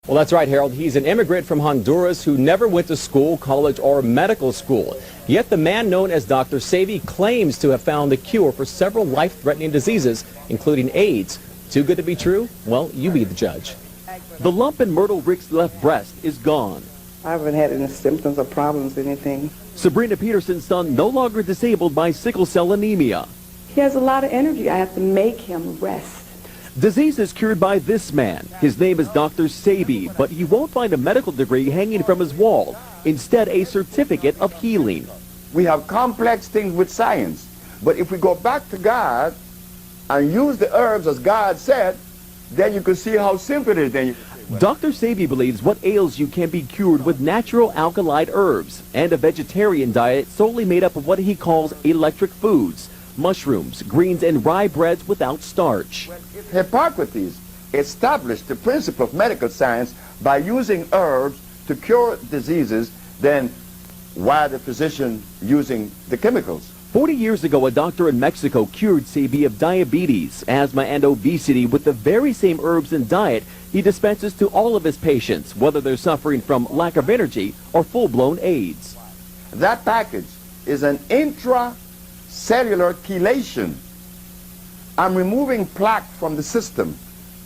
Well, that's right, Harold. He's an immigrant from Honduras who never went to school, college, or medical school. Yet the man known as Dr. Sebi claims to have found the cure for several life-threatening diseases, including AIDS. Too good to be true? Well, you be the judge. The lump in Myrtle Rick's left breast is gone. I haven't had any symptoms or problems, anything. Sabrina Peterson's son no longer disabled by sickle cell anemia. He has a lot of energy. I have to make him rest. Disease is cured by this man. His name is Dr. Sebi, but you won't find a medical degree hanging from his wall. Instead, a certificate of healing. We have complex things with science, but if we go back to God and use the herbs as God said, then you can see how simple it is. Then Dr. Sebi believes what ails you can be cured with natural alkali herbs and a vegetarian diet solely made up of what he calls electric foods. Mushrooms, greens, and rye breads without starch. Hippocrates established the principle of medical science by using herbs to cure diseases, then why the physician using the chemicals? 40 years ago, a doctor in Mexico cured Sebi of diabetes, asthma, and obesity with the very same herbs and diet he dispenses to all of his patients, whether they're suffering from lack of energy or full-blown AIDS. That package is an intracellular chelation. I'm removing plaque from the system.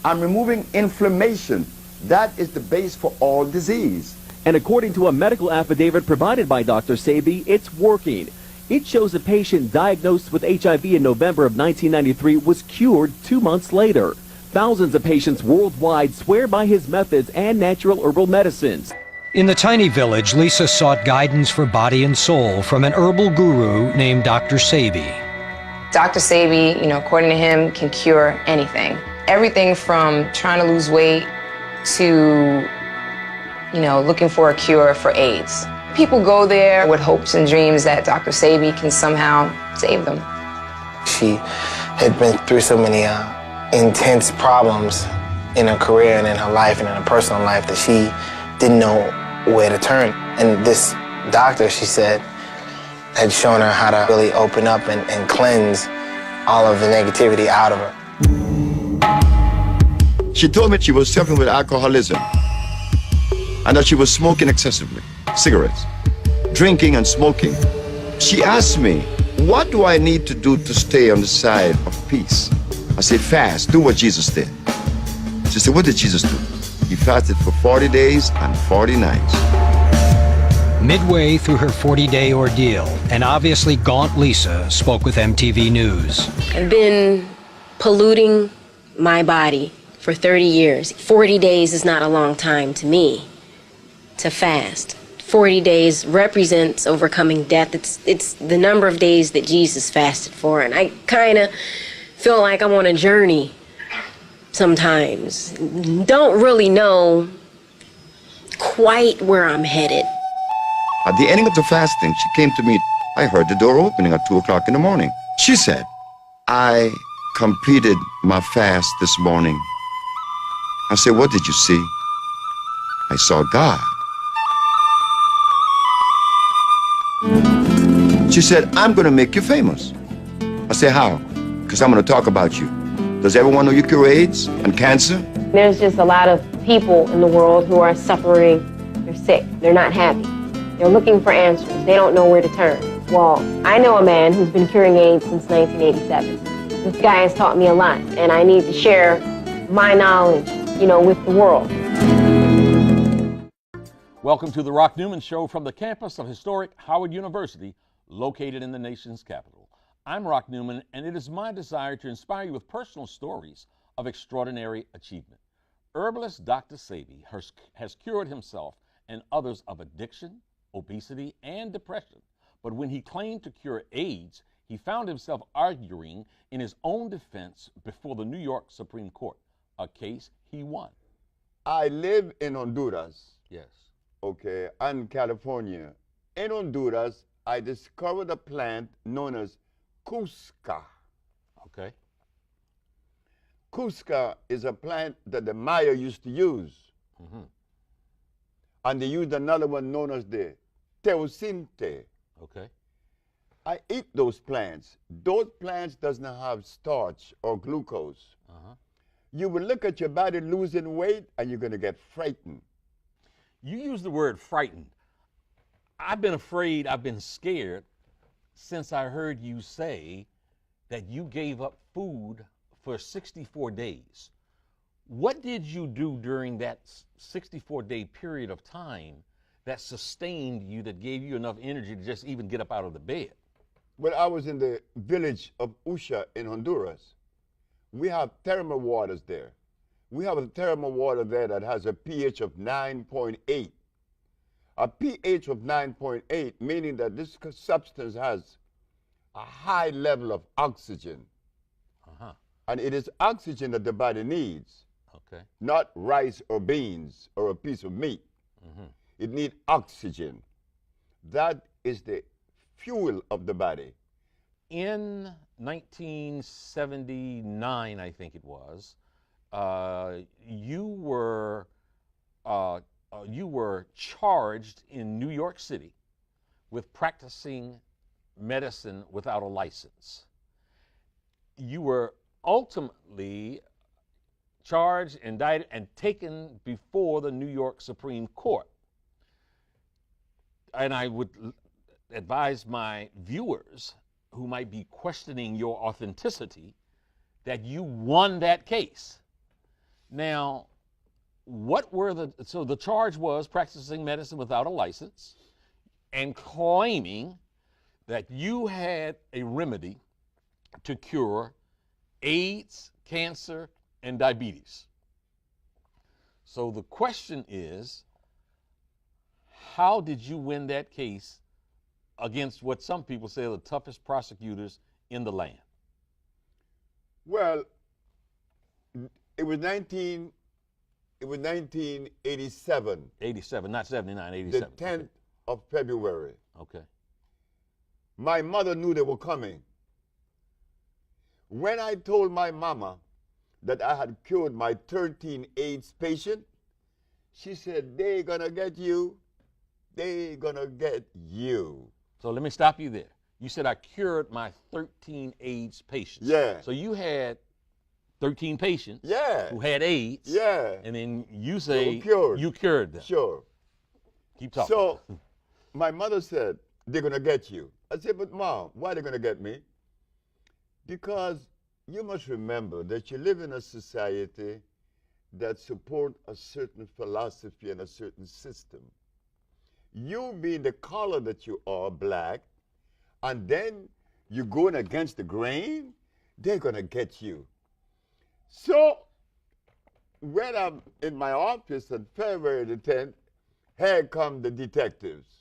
I'm removing inflammation. That is the base for all disease. And according to a medical affidavit provided by Dr. Sebi, it's working. It shows a patient diagnosed with HIV in November of 1993 was cured 2 months later. Thousands of patients worldwide swear by his methods and natural herbal medicines. In the tiny village, Lisa sought guidance for body and soul from an herbal guru named Dr. Sebi. Dr. Sebi, according to him, can cure anything. Everything from trying to lose weight to, looking for a cure for AIDS. People go there with hopes and dreams that Dr. Sebi can somehow save them. She had been through so many intense problems in her career and in her life and in her personal life that she didn't know where to turn. And this doctor, she said, had shown her how to really open up and cleanse all of the negativity out of her. She told me she was suffering with alcoholism and that she was smoking excessively, cigarettes, drinking and smoking. She asked me, what do I need to do to stay on the side of peace? I said, fast, do what Jesus did. She said, what did Jesus do? He fasted for 40 days and 40 nights. Midway through her 40-day ordeal, an obviously gaunt Lisa spoke with MTV News. I've been polluting my body for 30 years. 40 days is not a long time to me to fast. 40 days represents overcoming death. It's the number of days that Jesus fasted for, and I kind of feel like I'm on a journey sometimes. Don't really know quite where I'm headed. At the ending of the fasting, she came to me. I heard the door opening at 2 o'clock in the morning. She said, I completed my fast this morning. I said, what did you see? I saw God. She said, I'm going to make you famous. I said, how? Because I'm going to talk about you. Does everyone know you cure AIDS and cancer? There's just a lot of people in the world who are suffering. They're sick. They're not happy. They're looking for answers. They don't know where to turn. Well, I know a man who's been curing AIDS since 1987. This guy has taught me a lot, and I need to share my knowledge, with the world. Welcome to the Rock Newman Show from the campus of historic Howard University, located in the nation's capital. I'm Rock Newman, and it is my desire to inspire you with personal stories of extraordinary achievement. Herbalist Dr. Sebi has cured himself and others of addiction, obesity, and depression. But when he claimed to cure AIDS, he found himself arguing in his own defense before the New York Supreme Court, a case he won. I live in Honduras. Yes. Okay, and California. In Honduras, I discovered a plant known as Cusca. Okay. Cusca is a plant that the Maya used to use. Mm-hmm. And they used another one known as the teosinte. Okay. I eat those plants. Those plants does not have starch or glucose. Uh-huh. You will look at your body losing weight and you're going to get frightened. You use the word frightened. I've been afraid, I've been scared since I heard you say that you gave up food for 64 days. What did you do during that 64-day period of time that sustained you, that gave you enough energy to just even get up out of the bed? Well, I was in the village of Usha in Honduras. We have thermal waters there. We have a thermal water there that has a pH of 9.8. A pH of 9.8, meaning that this substance has a high level of oxygen. Uh-huh. And it is oxygen that the body needs, Okay. not rice or beans or a piece of meat. Mm-hmm. It needs oxygen. That is the fuel of the body. In 1979, I think it was, you were charged in New York City with practicing medicine without a license. You were ultimately charged, indicted, and taken before the New York Supreme Court. And I would advise my viewers who might be questioning your authenticity that you won that case. Now, so the charge was practicing medicine without a license and claiming that you had a remedy to cure AIDS, cancer, and diabetes. So the question is, how did you win that case against what some people say are the toughest prosecutors in the land? Well, it was 1987. 87, not 79, The 87. 10th of February. Okay. My mother knew they were coming. When I told my mama that I had cured my 13 AIDS patient, she said, "They're gonna get you. They're gonna get you." So let me stop you there. You said I cured my 13 AIDS patients. Yeah. So you had 13 patients Yeah. who had AIDS. Yeah. And then you say you cured them. Sure. Keep talking. So my mother said, "They're gonna get you." I said, "But Mom, why are they gonna get me?" Because you must remember that you live in a society that support a certain philosophy and a certain system. You being the color that you are, black, and then you're going against the grain, they're gonna get you. So when I'm in my office on February the 10th, here come the detectives.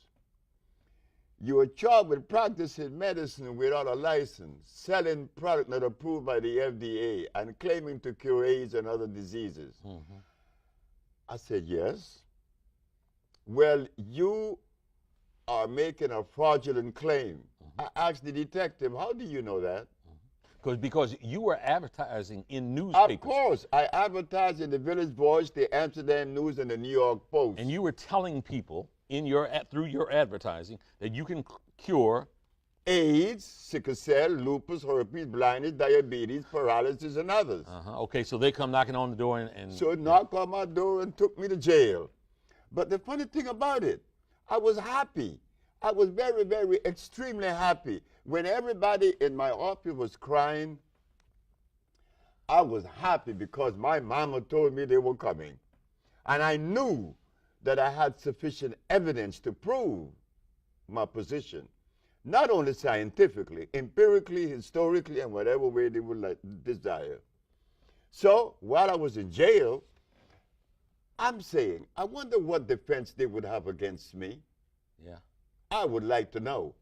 You are charged with practicing medicine without a license, selling product not approved by the FDA, and claiming to cure AIDS and other diseases. Mm-hmm. I said, yes. Well, you are making a fraudulent claim. I asked the detective, how do you know that? Because you were advertising in newspapers. Of course. I advertised in the Village Voice, the Amsterdam News, and the New York Post. And you were telling people through your advertising that you can cure AIDS, sickle cell, lupus, herpes, blindness, diabetes, paralysis, and others. Okay, so they come knocking on the door and So knocked on my door and took me to jail. But the funny thing about it, I was happy. I was very, very, extremely happy. When everybody in my office was crying, I was happy because my mama told me they were coming. And I knew that I had sufficient evidence to prove my position. Not only scientifically, empirically, historically, and whatever way they would desire. So while I was in jail, I'm saying, I wonder what defense they would have against me. Yeah. I would like to know.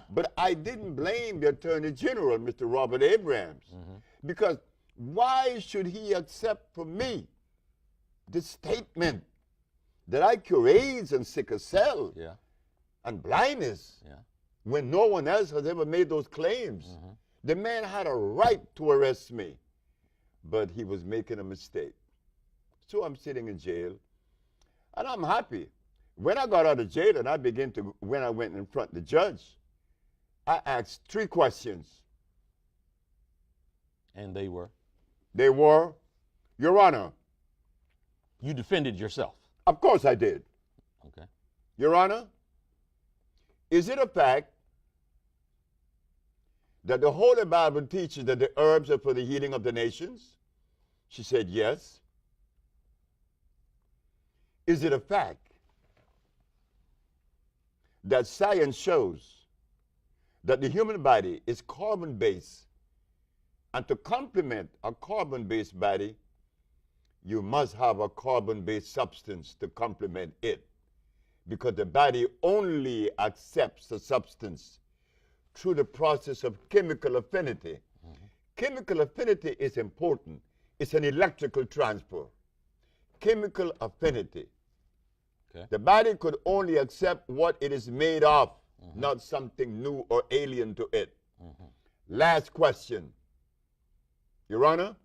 But I didn't blame the Attorney General, Mr. Robert Abrams, because why should he accept from me the statement that I cure AIDS and sickle cell and blindness when no one else has ever made those claims? The man had a right to arrest me, but he was making a mistake. So I'm sitting in jail, and I'm happy. When I got out of jail and when I went in front of the judge, I asked 3 questions. And they were? They were, Your Honor, You defended yourself. of course I did. Okay. Your Honor, is it a fact that the Holy Bible teaches that the herbs are for the healing of the nations? She said, yes. Is it a fact that science shows that the human body is carbon-based, and to complement a carbon-based body, you must have a carbon-based substance to complement it, because the body only accepts the substance through the process of chemical affinity. Chemical affinity is important. It's an electrical transfer. Chemical affinity. Okay. The body could only accept what it is made of, not something new or alien to it. Last question. Your Honor,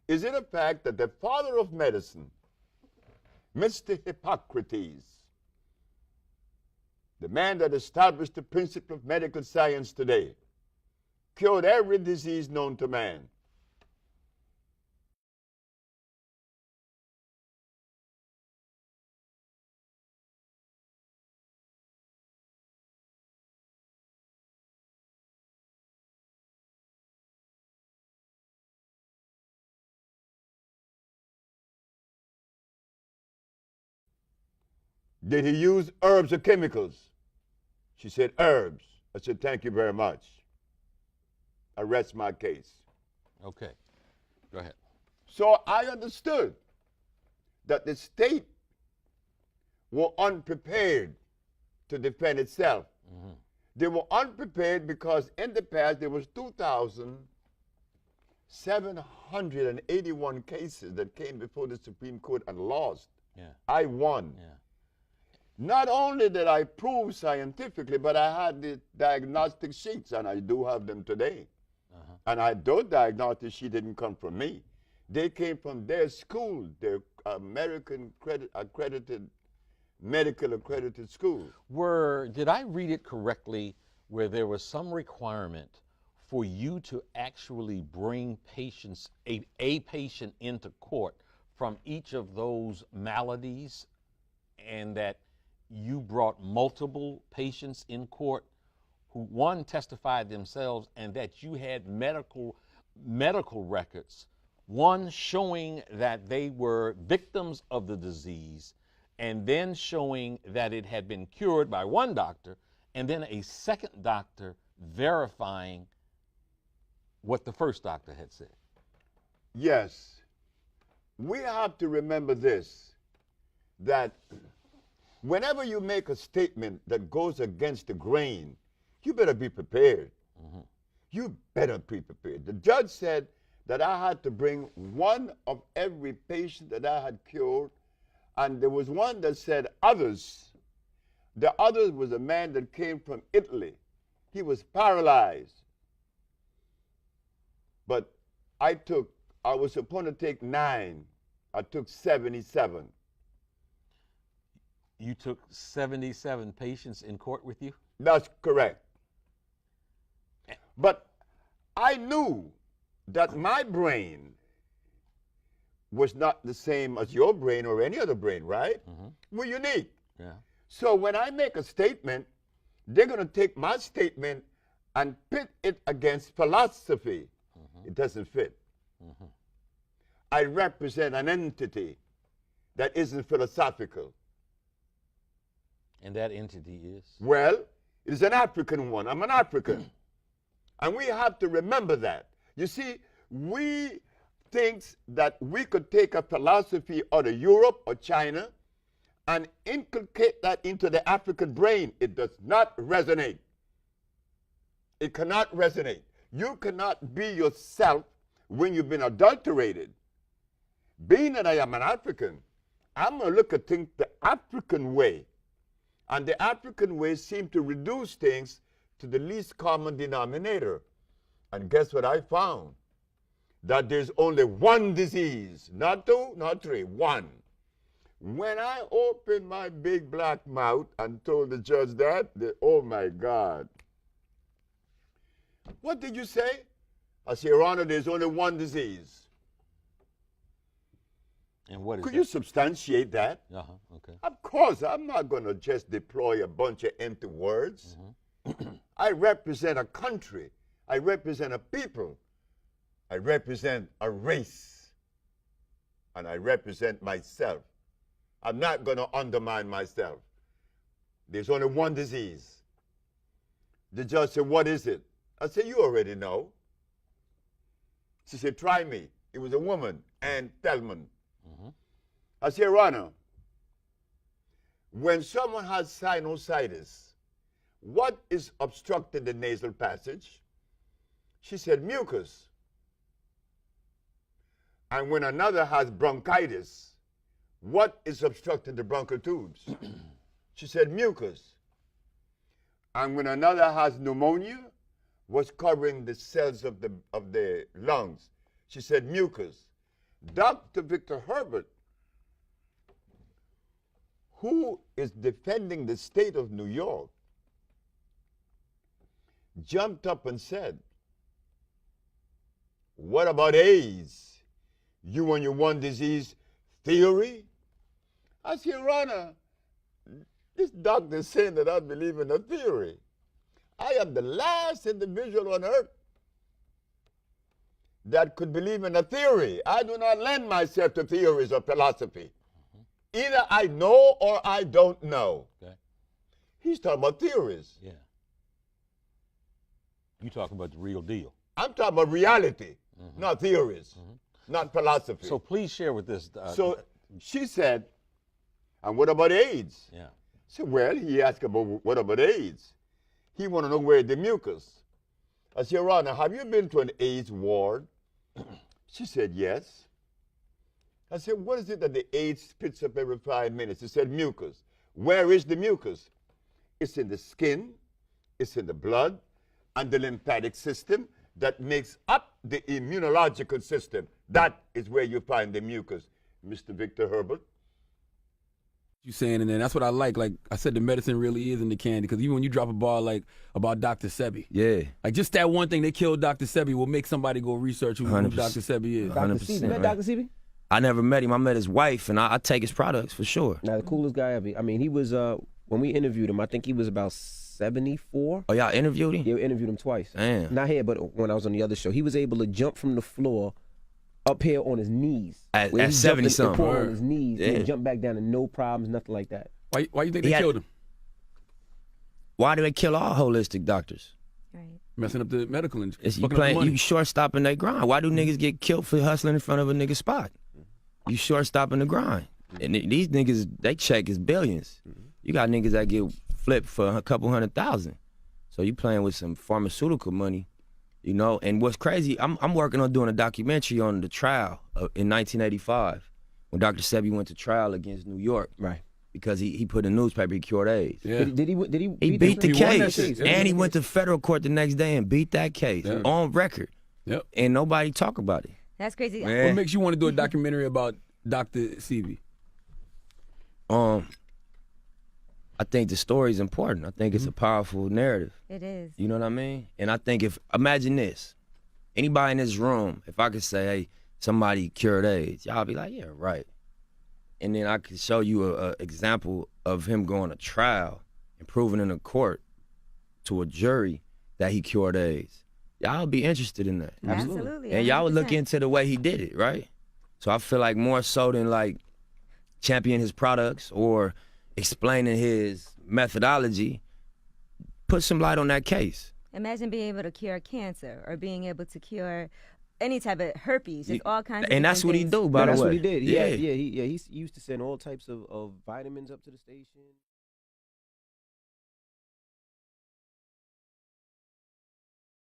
is it a fact that the father of medicine, Mr. Hippocrates, the man that established the principle of medical science today, cured every disease known to man? Did he use herbs or chemicals? She said, herbs. I said, thank you very much. I rest my case. Okay. Go ahead. So I understood that the state were unprepared to defend itself. They were unprepared because in the past there was 2,781 cases that came before the Supreme Court and lost. Yeah. I won. Yeah. Not only did I prove scientifically, but I had the diagnostic sheets, and I do have them today. And those diagnostic sheets didn't come from me. They came from their school, their American accredited, medical accredited school. Did I read it correctly where there was some requirement for you to actually bring patients, a patient into court from each of those maladies, and that you brought multiple patients in court who, one, testified themselves, and that you had medical records, one showing that they were victims of the disease, and then showing that it had been cured by one doctor, and then a second doctor verifying what the first doctor had said? Yes. We have to remember this, that whenever you make a statement that goes against the grain, you better be prepared. You better be prepared. The judge said that I had to bring one of every patient that I had cured, and there was one that said others. The other was a man that came from Italy. He was paralyzed. But I was supposed to take 9. I took 77. You took 77 patients in court with you? That's correct. But I knew that my brain was not the same as your brain or any other brain, right? We're unique. Yeah. So when I make a statement, they're going to take my statement and pit it against philosophy. It doesn't fit. I represent an entity that isn't philosophical. And that entity is? Well, it is an African one. I'm an African. And we have to remember that. You see, we think that we could take a philosophy out of Europe or China and inculcate that into the African brain. It does not resonate. It cannot resonate. You cannot be yourself when you've been adulterated. Being that I am an African, I'm going to look at things the African way. And the African way seems to reduce things to the least common denominator. And guess what I found? That there's only one disease, not 2, not 3, 1. When I opened my big black mouth and told the judge that, oh my God. What did you say? I said, Your Honor, there's only one disease. And what is Could that? you substantiate that? Okay. Of course, I'm not going to just deploy a bunch of empty words. I represent a country. I represent a people. I represent a race. And I represent myself. I'm not going to undermine myself. There's only one disease. The judge said, what is it? I said, you already know. She said, try me. It was a woman, Ann Thelman. I said, Your Honor, when someone has sinusitis, what is obstructing the nasal passage? She said, mucus. And when another has bronchitis, what is obstructing the bronchial tubes? She said, mucus. And when another has pneumonia, what's covering the cells of the lungs? She said, mucus. Dr. Victor Herbert, who is defending the state of New York, jumped up and said, what about AIDS? You and your one disease theory? I said, Your Honor, this doctor is saying that I believe in a theory. I am the last individual on earth that could believe in a theory. I do not lend myself to theories or philosophy. Either I know or I don't know. Okay. He's talking about theories. Yeah. You talking about the real deal. I'm talking about reality, not theories, not philosophy. So please share with this. So she said, and what about AIDS? Yeah. I said, well, he asked about what about AIDS? He want to know where the mucus. I said, Your Honor, have you been to an AIDS ward? She said, yes. I said, what is it that the AIDS spits up every 5 minutes? She said, mucus. Where is the mucus? It's in the skin, it's in the blood, and the lymphatic system that makes up the immunological system. That is where you find the mucus, Mr. Victor Herbert. You saying, and then that's what I like. Like I said, the medicine really is in the candy. Because even when you drop a bar like about Dr. Sebi, like just that one thing, they killed Dr. Sebi, will make somebody go research who Dr. Sebi is. 100%. You met Dr. Sebi? I never met him. I met his wife, and I take his products for sure. Now the coolest guy ever. I mean, he was when we interviewed him, I think he was about 74. Oh, y'all interviewed him? Yeah, we interviewed him twice. Damn. Not here, but when I was on the other show, he was able to jump from the floor up here on his knees. At 70-something. On his knees, and jump back down and no problems, nothing like that. Why you think they killed him? Why do they kill all holistic doctors? Right. Messing up the medical industry. You short-stopping their grind. Why do niggas get killed for hustling in front of a nigga spot? You short-stopping the grind. And these niggas, they check is billions. You got niggas that get flipped for a couple $100,000. So you playing with some pharmaceutical money, you know. And what's crazy, I'm working on doing a documentary on the trial in 1985 when Dr. Sebi went to trial against New York. Right. Because he put in the newspaper he cured AIDS. Yeah. Did he He beat the case. And he went to federal court the next day and beat that case on record. Yep. And nobody talk about it. That's crazy. Man. What makes you want to do a documentary about Dr. Sebi? I think the story is important. I think it's a powerful narrative. It is. You know what I mean? And I think imagine this, anybody in this room, if I could say, hey, somebody cured AIDS, y'all be like, yeah, right. And then I could show you an example of him going to trial and proving in a court to a jury that he cured AIDS. Y'all be interested in that. Absolutely. And y'all would look into the way he did it, right? So I feel like more so than like champion his products or explaining his methodology, put some light on that case. Imagine being able to cure cancer or being able to cure any type of herpes, just all kinds of And that's what he do, by the way. That's what he did. He used to send all types of vitamins up to the station.